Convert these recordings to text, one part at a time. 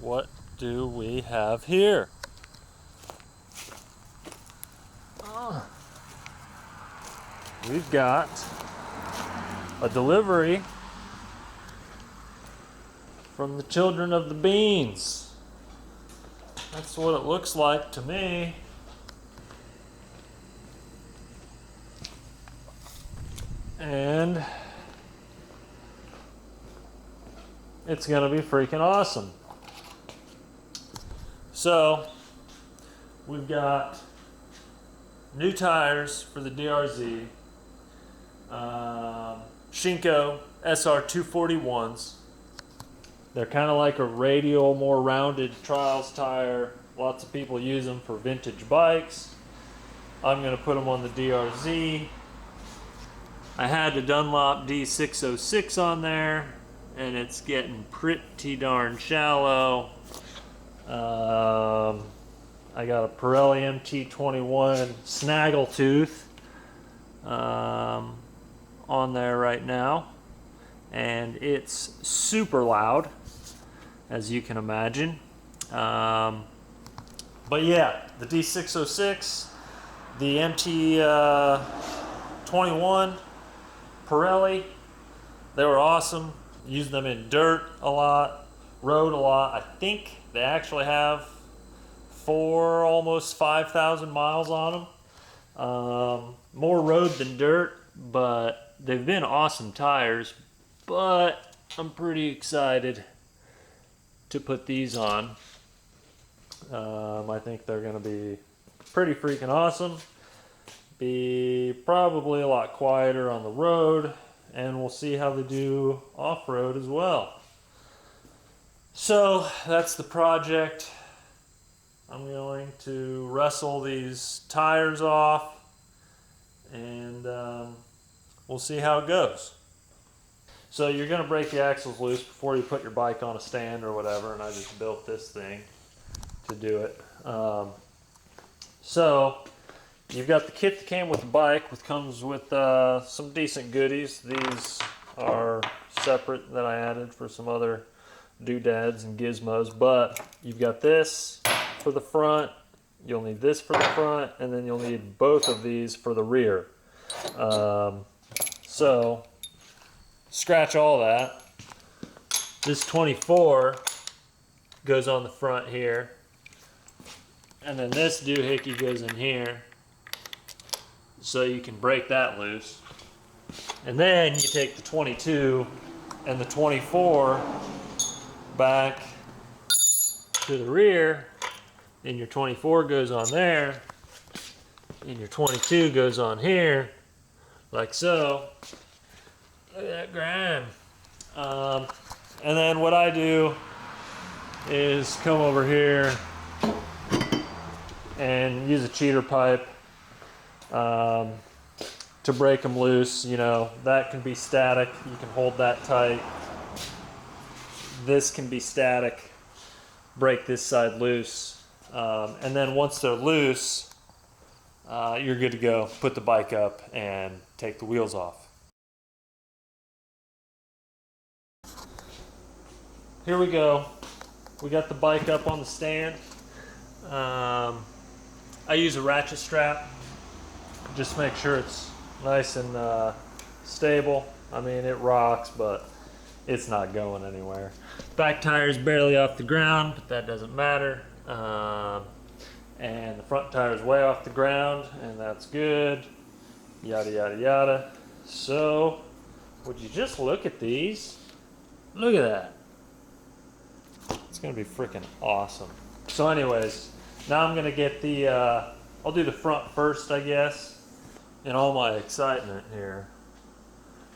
what do we have here? We've got a delivery from the children of the beans. That's what it looks like to me. And it's gonna be freaking awesome. So we've got new tires for the DRZ, Shinko SR241s. They're kind of like a radial, more rounded trials tire. Lots of people use them for vintage bikes. I'm going to put them on the DRZ. I had the Dunlop D606 on there, and it's getting pretty darn shallow. I got a Pirelli MT21 Snaggletooth on there right now, and it's super loud, as you can imagine. But yeah, the D606, the MT21 Pirelli, they were awesome. Used them in dirt a lot, road a lot. I think they actually have almost 5,000 miles on them. More road than dirt, but they've been awesome tires. But I'm pretty excited to put these on. I think they're going to be pretty freaking awesome. Be probably a lot quieter on the road, and we'll see how they do off-road as well. So that's the project. I'm going to wrestle these tires off, and we'll see how it goes. So you're going to break the axles loose before you put your bike on a stand or whatever, and I just built this thing to do it. So you've got the kit that came with the bike, which comes with some decent goodies. These are separate that I added for some other doodads and gizmos, but you've got this for the front, you'll need this for the front, and then you'll need both of these for the rear. So scratch all that. This 24 goes on the front here, and then this doohickey goes in here, so you can break that loose. And then you take the 22 and the 24 back to the rear, and your 24 goes on there, and your 22 goes on here, like so. Look at that grime. And then what I do is come over here and use a cheater pipe to break them loose. You know, that can be static. You can hold that tight. This can be static. Break this side loose. And then once they're loose, you're good to go. Put the bike up and take the wheels off. Here we go. We got the bike up on the stand. I use a ratchet strap. Just make sure it's nice and stable. I mean, it rocks, but it's not going anywhere. Back tire's barely off the ground, but that doesn't matter. And the front tire's way off the ground, and that's good. Yada, yada, yada. So, would you just look at these? Look at that. It's gonna be freaking awesome. So anyways, now I'm gonna get the, I'll do the front first, I guess. In all my excitement here,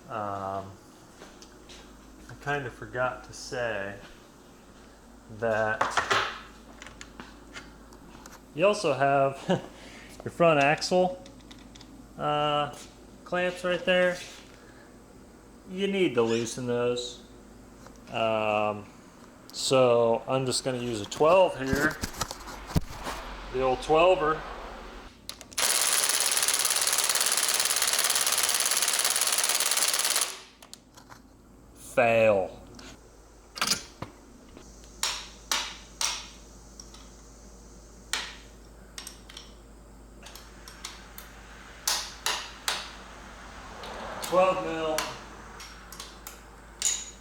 I kind of forgot to say that you also have your front axle clamps right there. You need to loosen those. So I'm just going to use a 12 here, the old 12er. Fail. 12 mil,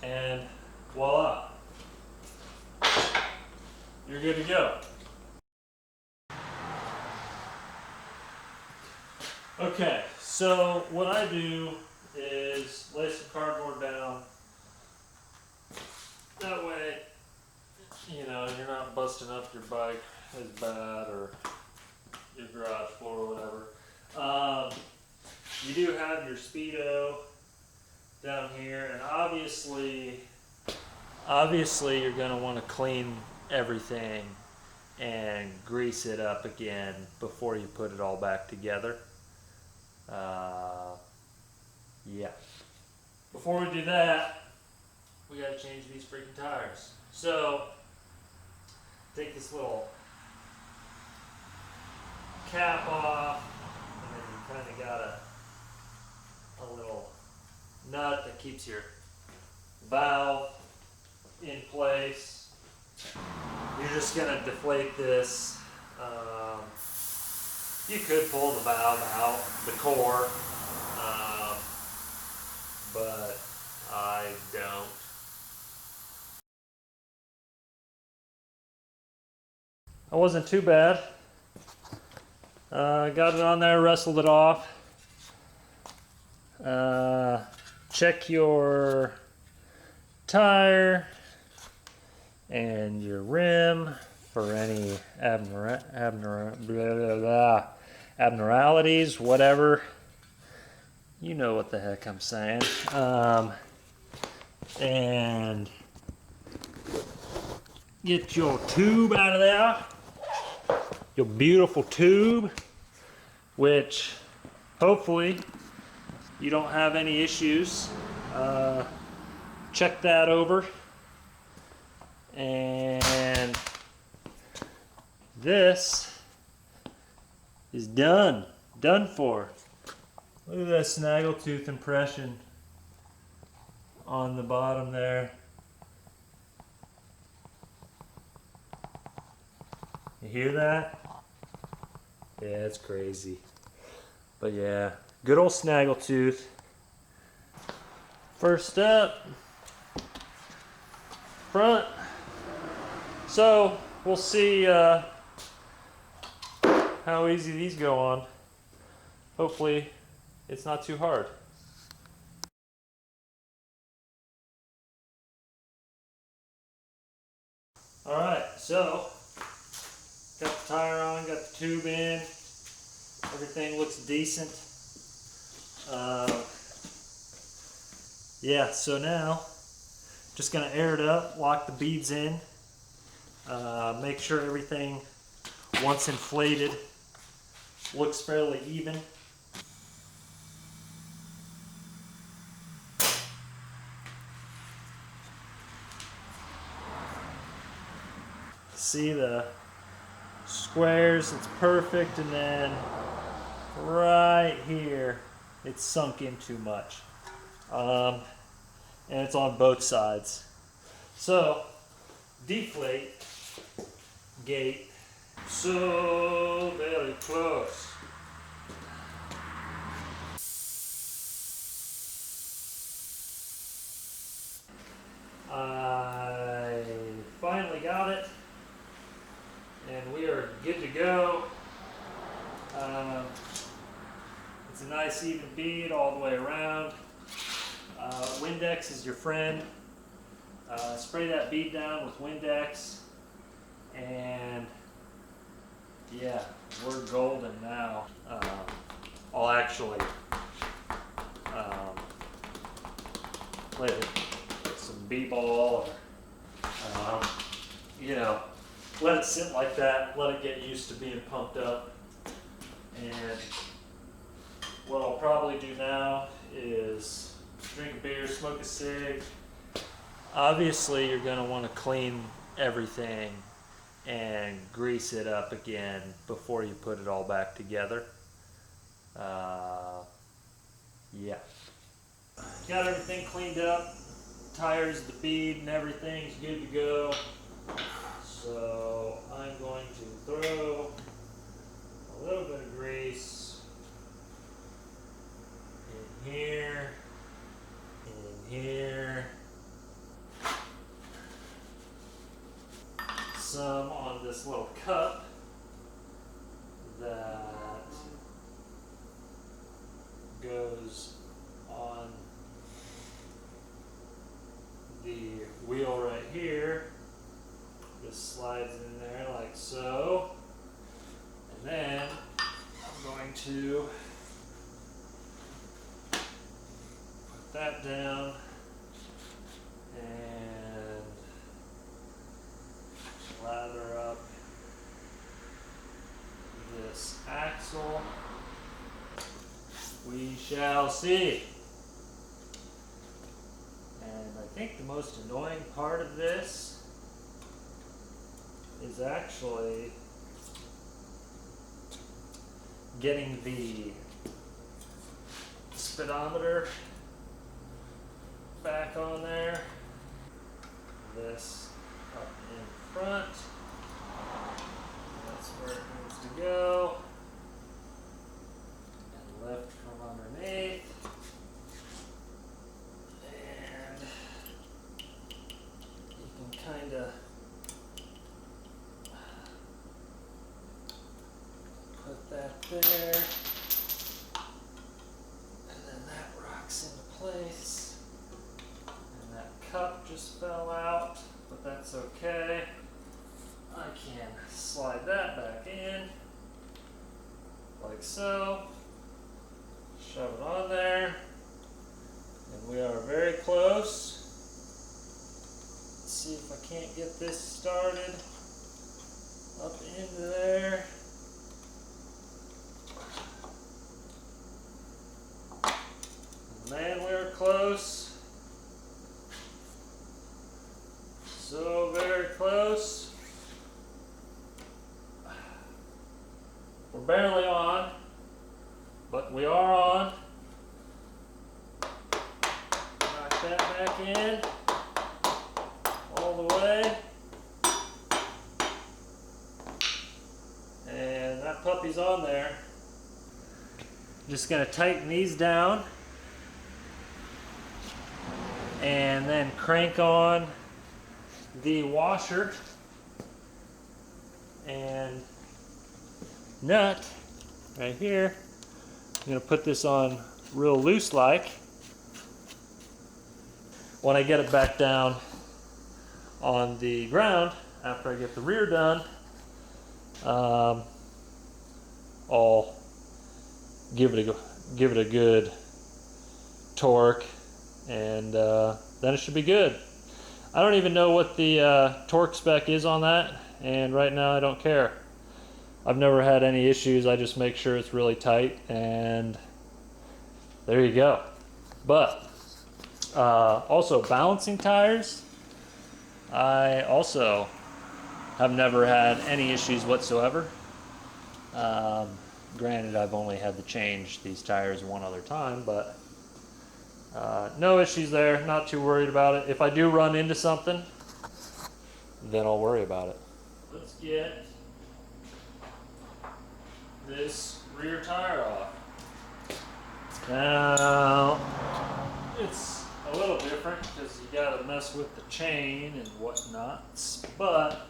and voila, you're good to go. Okay, so what I do is lay some cardboard down. That way, you know, you're not busting up your bike as bad, or your garage floor or whatever. You do have your Speedo down here, and obviously you're going to want to clean everything and grease it up again before you put it all back together. Yeah. Before we do that, we got to change these freaking tires. So, take this little cap off, and then you kind of got a little nut that keeps your valve in place. You're just going to deflate this. You could pull the valve out, the core, but I don't. That wasn't too bad. Got it on there, wrestled it off. Check your tire and your rim for any abnormalities, whatever. You know what the heck I'm saying. And get your tube out of there. Your beautiful tube, which hopefully you don't have any issues. Check that over. And this is done for. Look at that snaggletooth impression on the bottom there. You hear that? Yeah, it's crazy. But yeah, good old snaggletooth. First up, front. So we'll see how easy these go on. Hopefully it's not too hard. Alright, so got the tire on, got the tube in, everything looks decent. Yeah, so now just gonna air it up, lock the beads in, make sure everything, once inflated, looks fairly even. See the squares, it's perfect, and then right here it's sunk in too much, and it's on both sides. So deflate gate, so very close. I finally got it, and we are good to go. It's a nice even bead all the way around. Windex is your friend. Spray that bead down with Windex, and yeah, we're golden now. I'll actually let it put some b-ball, or you know, let it sit like that, let it get used to being pumped up. And what I'll probably do now is drink a beer, smoke a cig. Obviously you're going to want to clean everything and grease it up again before you put it all back together. Yeah. Got everything cleaned up, tires, the bead, and everything's good to go. So I'm going to throw a little bit of grease in here. some on this little cup that goes on the wheel right here. Just slides in there like so. And then I'm going to put that down and lather up this axle. We shall see. And I think the most annoying part of this is actually getting the speedometer back on there. This up in front. That's where it needs to go. And lift from underneath. And you can kind of put that there. And then that rocks into place. And that cup just fell out, but that's okay. I can slide that back in, like so. Shove it on there. And we are very close. Let's see if I can't get this started up into there. Man, we're close. So very close. We're barely on, but we are on. Knock that back in all the way. And that puppy's on there. Just gonna tighten these down and then crank on the washer and nut right here. I'm going to put this on real loose like. When I get it back down on the ground after I get the rear done, I'll give it a good torque, and then it should be good. I don't even know what the torque spec is on that, and right now I don't care. I've never had any issues. I just make sure it's really tight, and there you go. But also balancing tires, I also have never had any issues whatsoever. Granted, I've only had to change these tires one other time, but no issues there. Not too worried about it. If I do run into something, then I'll worry about it. Let's get this rear tire off. Now, it's a little different because you gotta mess with the chain and whatnot, but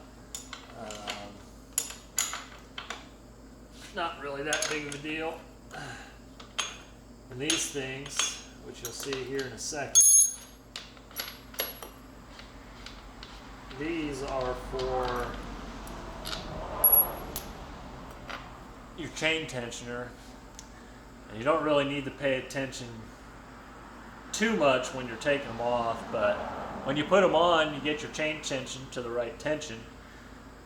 not really that big of a deal. And these things, which you'll see here in a second, these are for your chain tensioner, and you don't really need to pay attention too much when you're taking them off, but when you put them on, you get your chain tension to the right tension,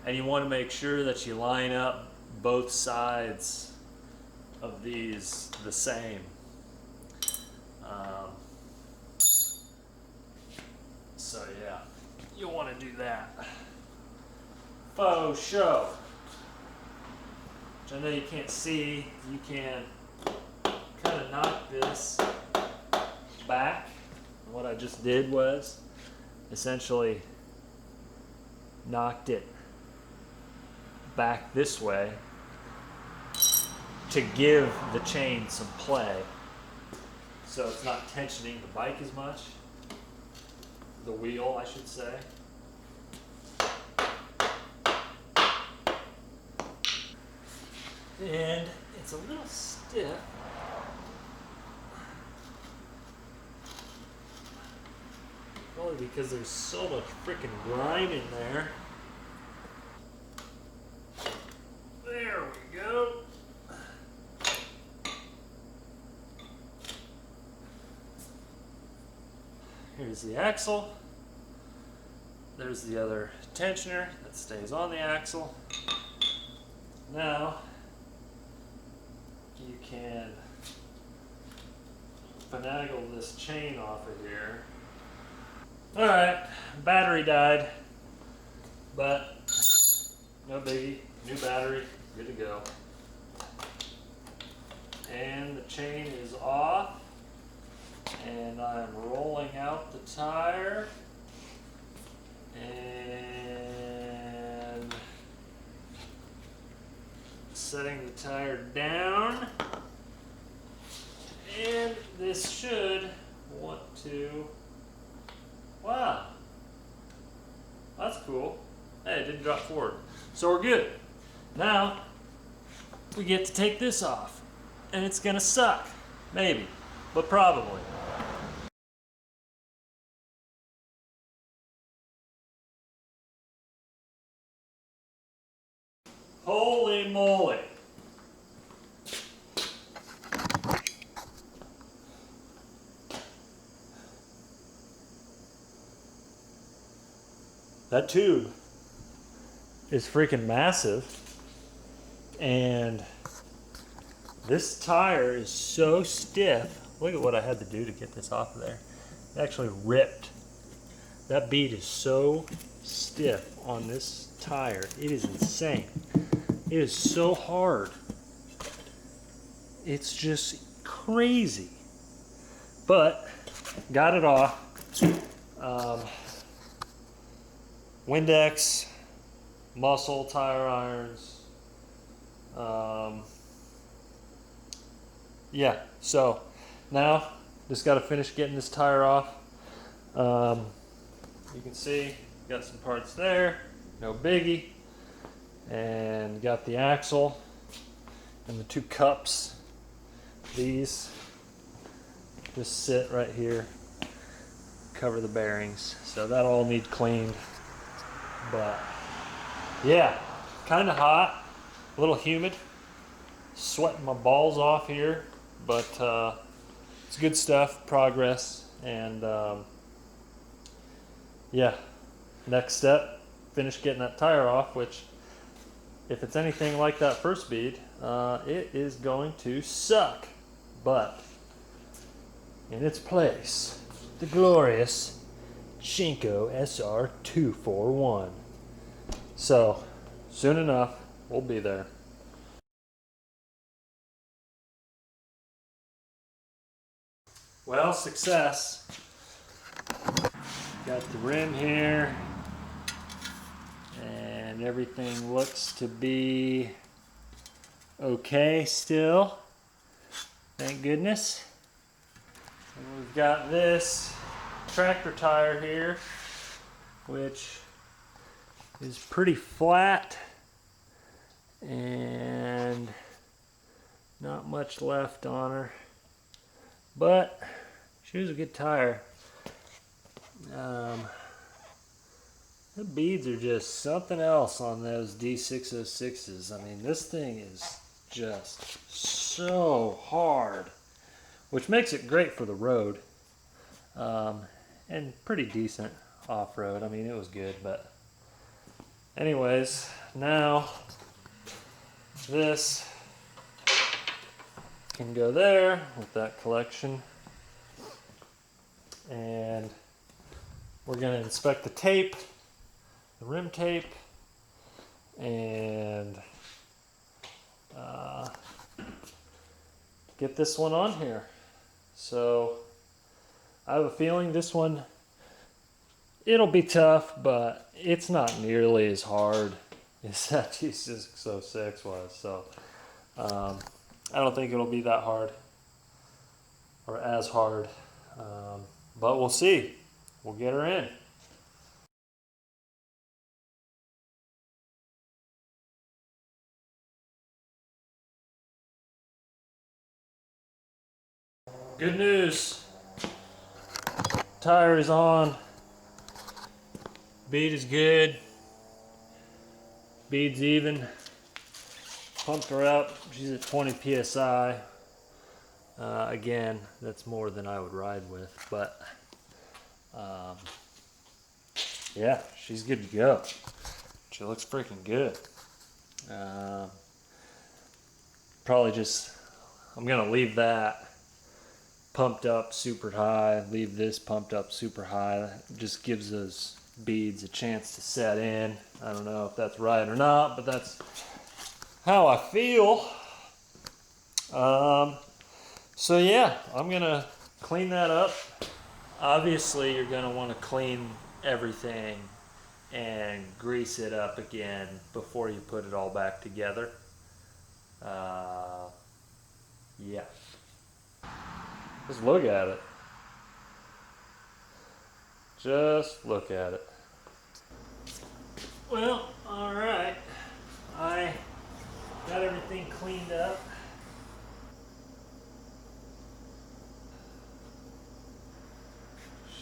and you want to make sure that you line up both sides of these the same. So yeah, you'll want to do that. Faux show. Which I know you can't see. You can kind of knock this back. And what I just did was essentially knocked it back this way to give the chain some play, so it's not tensioning the bike as much, the wheel I should say. And it's a little stiff. Probably because there's so much freaking grime in there. There we go. Here's the axle. There's the other tensioner that stays on the axle. Now, you can finagle this chain off of here. Alright, battery died, but no biggie, new battery, good to go. And the chain is off, and I'm rolling out the tire, and setting the tire down, and this should want to, wow, that's cool. Hey, it didn't drop forward. So we're good. Now, we get to take this off. And it's gonna suck. Maybe. But probably. Holy moly. That tube is freaking massive, and this tire is so stiff. Look at what I had to do to get this off of there. It actually ripped. That bead is so stiff on this tire. It is insane. It is so hard. It's just crazy. But got it off. Windex, muscle tire irons. Yeah, so now just got to finish getting this tire off. You can see got some parts there, no biggie, and got the axle and the two cups. These just sit right here, cover the bearings, so that all need cleaned. But yeah, kind of hot, a little humid, sweating my balls off here, but it's good stuff, progress. And yeah, next step, finish getting that tire off, which if it's anything like that first bead, it is going to suck. But in its place, the glorious Shinko SR241. So soon enough, we'll be there. Well, success. Got the rim here, and everything looks to be okay still. Thank goodness. And we've got this tractor tire here, which is pretty flat and not much left on her, but she was a good tire. The beads are just something else on those D606s. I mean, this thing is just so hard, which makes it great for the road, and pretty decent off-road. I mean, it was good, but anyways, now this can go there with that collection, and we're going to inspect the tape, the rim tape, and get this one on here. So I have a feeling this one, it'll be tough, but it's not nearly as hard as that G606 was. So I don't think it'll be that hard or as hard, but we'll see. We'll get her in. Good news. Tire is on. Bead is good. Bead's even. Pumped her up. She's at 20 psi. Again, that's more than I would ride with, but yeah, she's good to go. She looks freaking good. Probably just, I'm gonna leave that pumped up super high, leave this pumped up super high. That just gives those beads a chance to set in. I don't know if that's right or not, but that's how I feel. So yeah, I'm gonna clean that up. Obviously, you're gonna want to clean everything and grease it up again before you put it all back together. Yeah. Just look at it. Just look at it. Well, alright. I got everything cleaned up.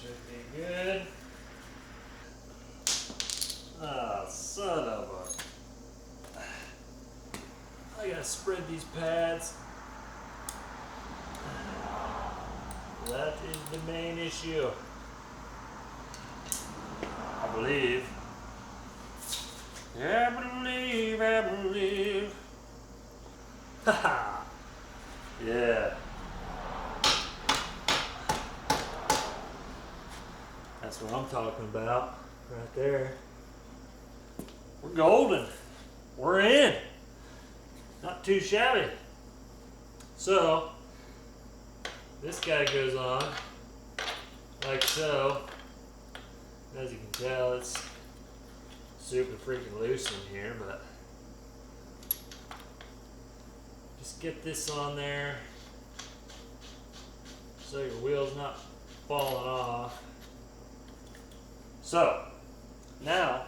Should be good. Ah, son of a... I gotta spread these pads. That is the main issue. I believe. I believe. Haha. Yeah. That's what I'm talking about. Right there. We're golden. We're in. Not too shabby. So, this guy goes on like so. As you can tell, it's super freaking loose in here, but just get this on there so your wheel's not falling off. So, now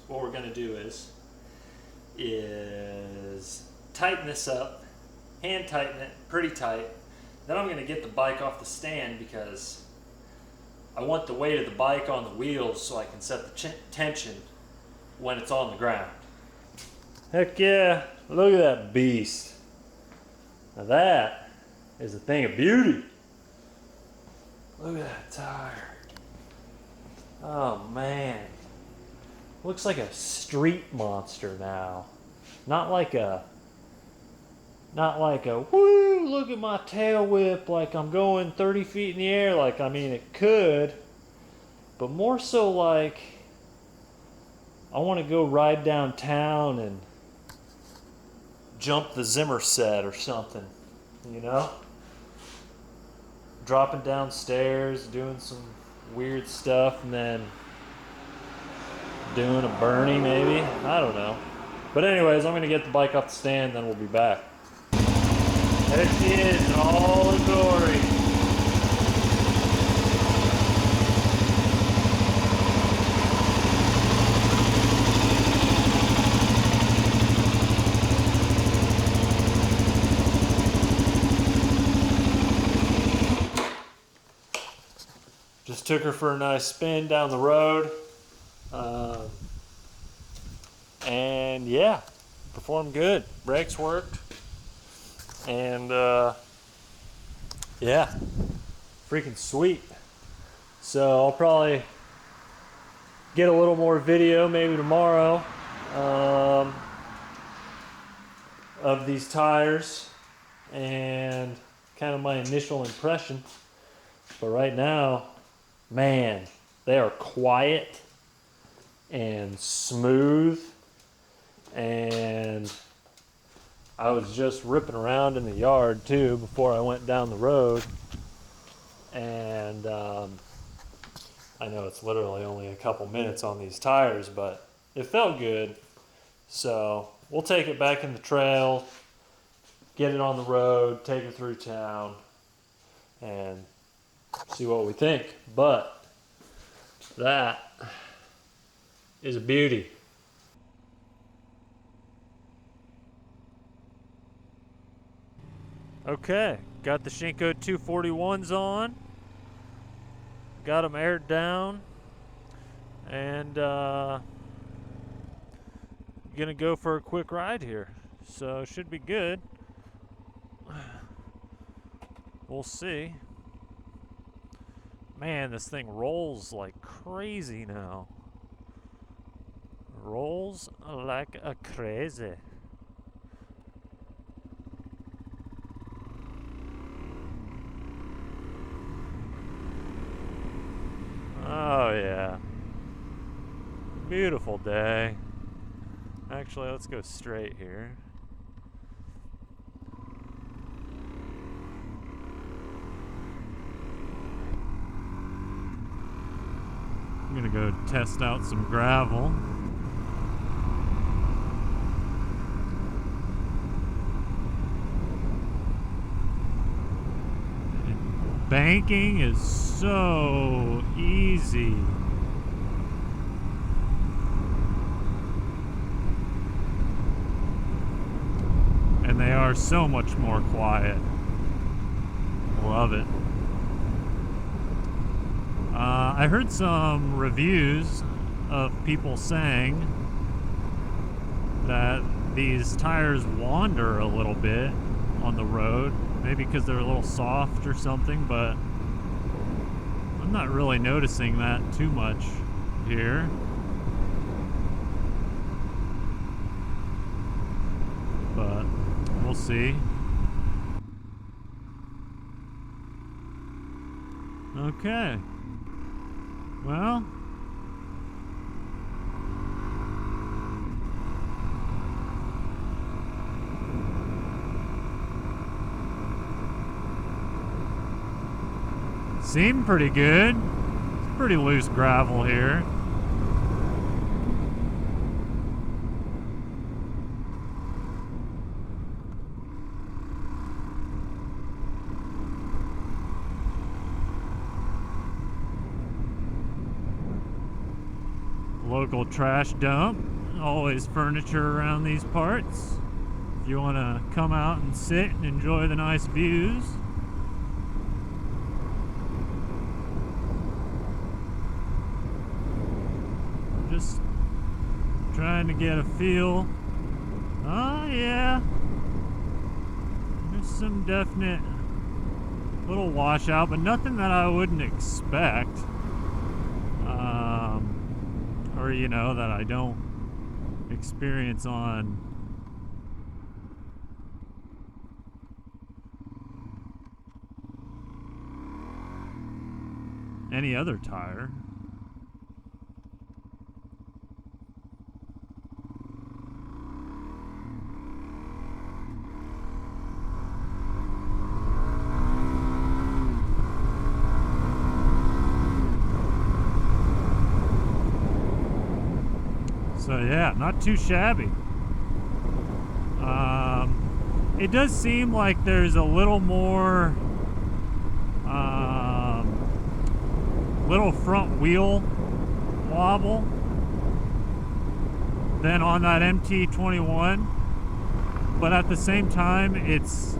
what we're gonna do is tighten this up, hand tighten it pretty tight. Then I'm gonna get the bike off the stand because I want the weight of the bike on the wheels so I can set the tension when it's on the ground. Heck yeah, look at that beast. Now that is a thing of beauty. Look at that tire. Oh man. Looks like a street monster now. Not like a woo, look at my tail whip like I'm going 30 feet in the air. Like, I mean, it could, but more so like I want to go ride downtown and jump the Zimmer set or something, you know? Dropping downstairs, doing some weird stuff, and then doing a Bernie maybe. I don't know. But anyways, I'm going to get the bike off the stand, then we'll be back. There she is in all her glory. Just took her for a nice spin down the road. And yeah, performed good. Brakes worked. And yeah, freaking sweet. So I'll probably get a little more video maybe tomorrow of these tires and kind of my initial impression. But right now, man, they are quiet and smooth, and I was just ripping around in the yard too before I went down the road, and I know it's literally only a couple minutes on these tires, but it felt good. So we'll take it back in the trail, get it on the road, take it through town, and see what we think. But that is a beauty. Okay, got the Shinko 241s on. Got them aired down. And gonna go for a quick ride here. So should be good. We'll see. Man, this thing rolls like crazy now. Rolls like a crazy. Oh yeah. Beautiful day. Actually, let's go straight here. I'm gonna go test out some gravel. And banking is so easy. And they are so much more quiet. Love it. I heard some reviews of people saying that these tires wander a little bit on the road, maybe because they're a little soft or something, but I'm not really noticing that too much here. But we'll see. Okay. Well, seemed pretty good. It's pretty loose gravel here. Local trash dump. Always furniture around these parts. If you want to come out and sit and enjoy the nice views. Just trying to get a feel. Oh yeah. There's some definite little washout, but nothing that I wouldn't expect. Or, you know, that I don't experience on any other tire. So yeah, not too shabby. It does seem like there's a little more, little front wheel wobble than on that MT21. But at the same time, it's,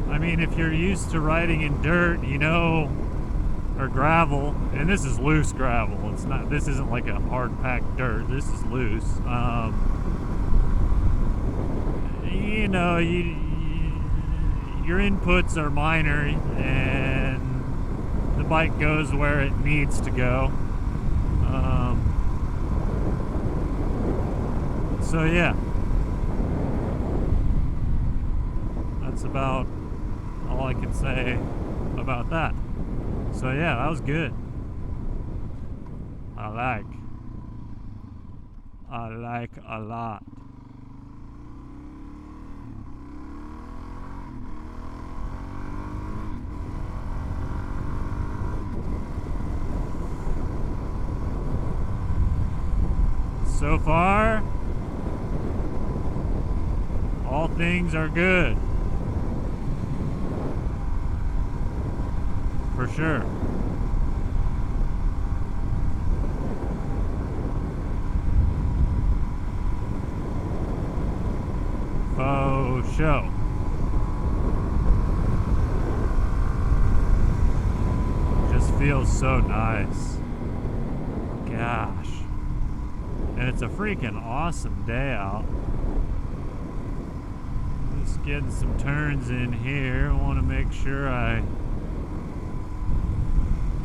I mean, if you're used to riding in dirt, you know, or gravel, and this is loose gravel. It's not. This isn't like a hard packed dirt. This is loose. You know, your inputs are minor, and the bike goes where it needs to go. So yeah, that's about all I can say about that. So yeah, that was good. I like a lot. So far, all things are good. For sure. Faux show. feels so nice. Gosh. And it's a freaking awesome day out. Just getting some turns in here. I want to make sure I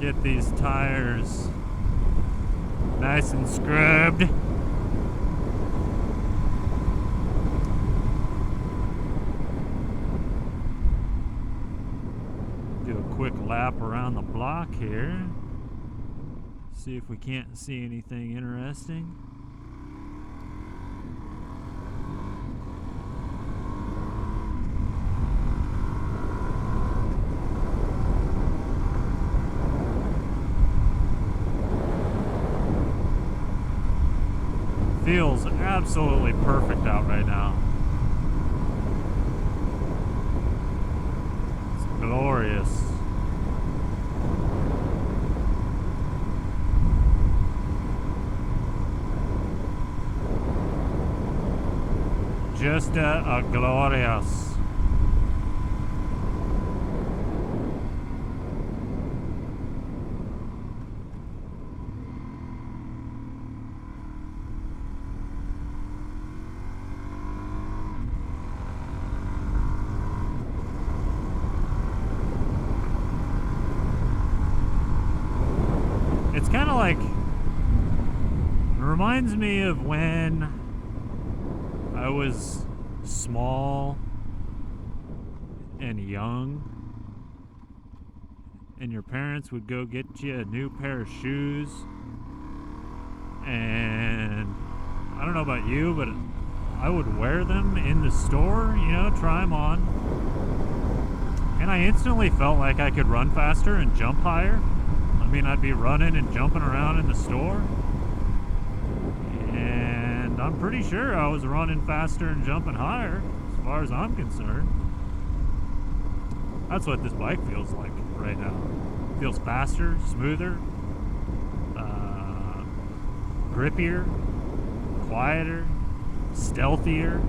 get these tires nice and scrubbed. Do a quick lap around the block here. See if we can't see anything interesting. Feels absolutely perfect out right now. It's glorious. Just a glorious. It's kind of like, it reminds me of when I was small and young and your parents would go get you a new pair of shoes, and I don't know about you, but I would wear them in the store, you know, try them on, and I instantly felt like I could run faster and jump higher. I mean, I'd be running and jumping around in the store, and I'm pretty sure I was running faster and jumping higher, as far as I'm concerned. That's what this bike feels like right now. It feels faster, smoother, grippier, quieter, stealthier,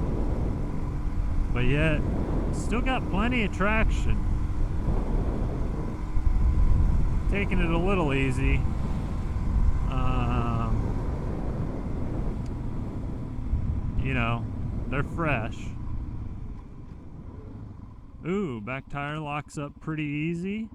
but yet still got plenty of traction. Taking it a little easy. You know, they're fresh. Ooh, back tire locks up pretty easy.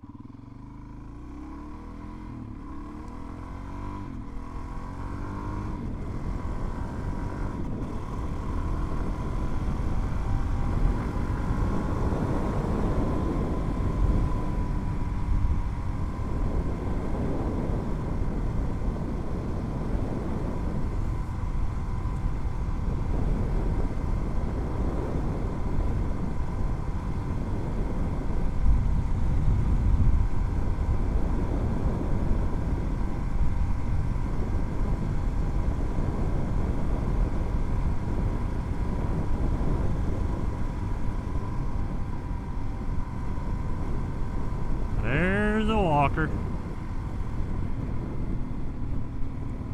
There's a walker.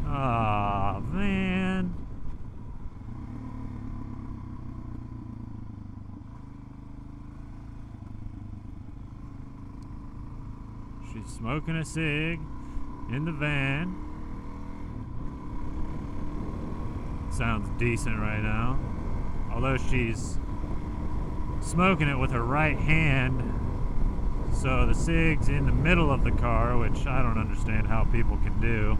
Ah, man. She's smoking a cig in the van. Sounds decent right now. Although she's smoking it with her right hand. So the cig's in the middle of the car, which I don't understand how people can do.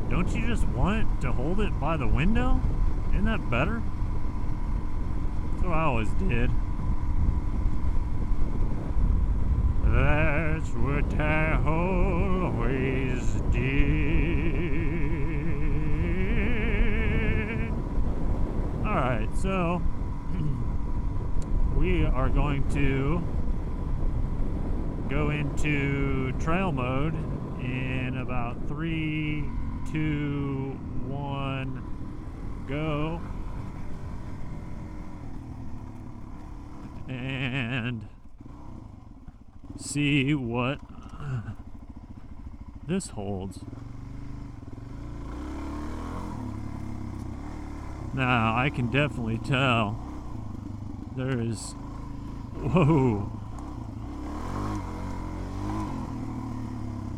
Don't you just want to hold it by the window? Isn't that better? That's what I always did. That's what I always did. Alright, so we are going to go into trail mode in about 3, 2, 1, go. And see what this holds. Now, I can definitely tell there is, whoa,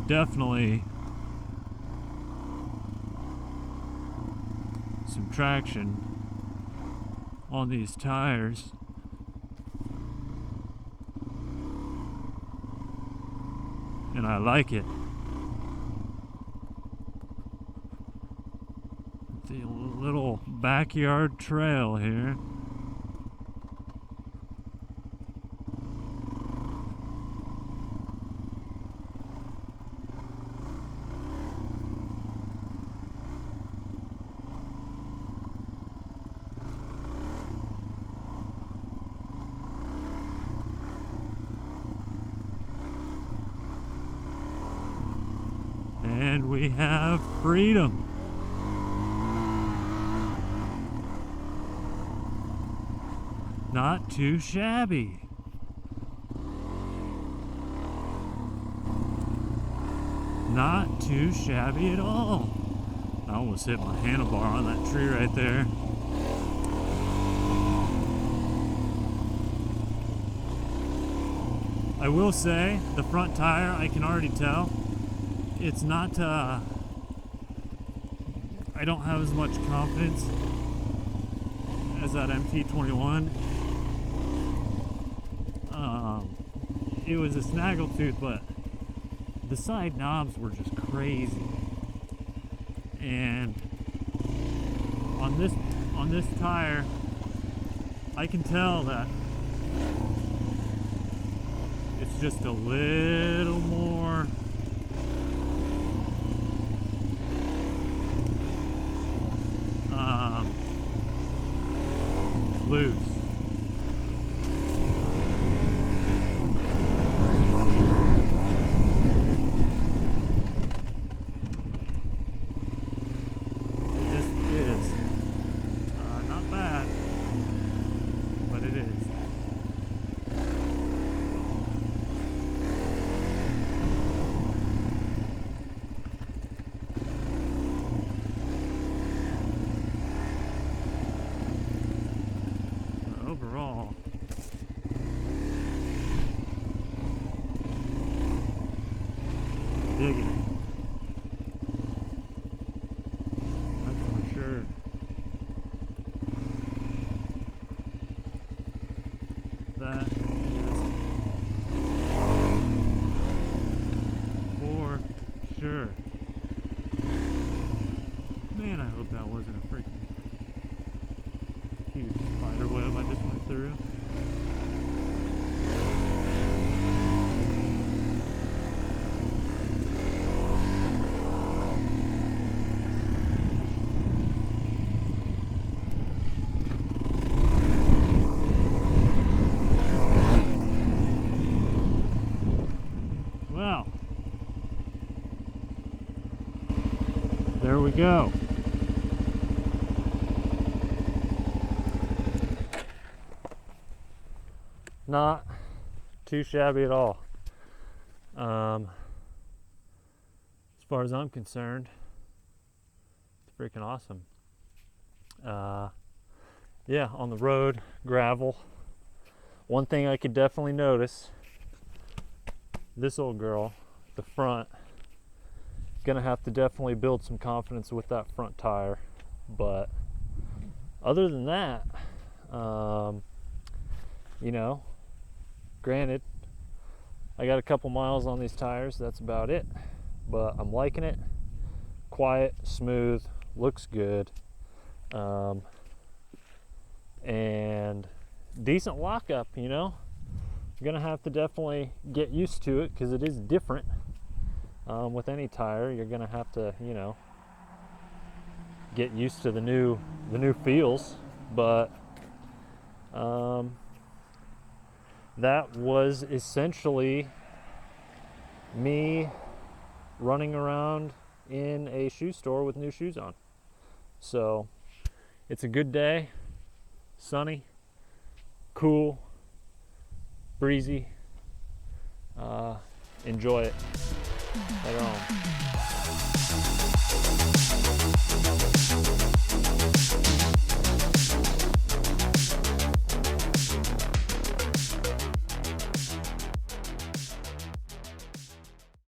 definitely some traction on these tires. And I like it. The little backyard trail here. And we have freedom. Not too shabby. Not too shabby at all. I almost hit my handlebar on that tree right there. I will say, the front tire, I can already tell, it's not, I don't have as much confidence as that MT21. It was a snaggletooth, but the side knobs were just crazy. And on this tire, I can tell that it's just a little more loose. This is not bad, but it is. Overall, digging it. That's for sure. That is for sure. Man, I hope that wasn't a freaking huge spider web I just went through. Well, there we go. Not too shabby at all. As far as I'm concerned, it's freaking awesome. Yeah, on the road, gravel. One thing I could definitely notice, this old girl, the front, gonna have to definitely build some confidence with that front tire. But other than that, you know, granted, I got a couple miles on these tires, that's about it, but I'm liking it. Quiet, smooth, looks good, and decent lockup, you know. You're gonna have to definitely get used to it because it is different. With any tire, you're gonna have to, you know, get used to the new feels, but that was essentially me running around in a shoe store with new shoes on. So it's a good day, sunny, cool, breezy. Enjoy it. Later on.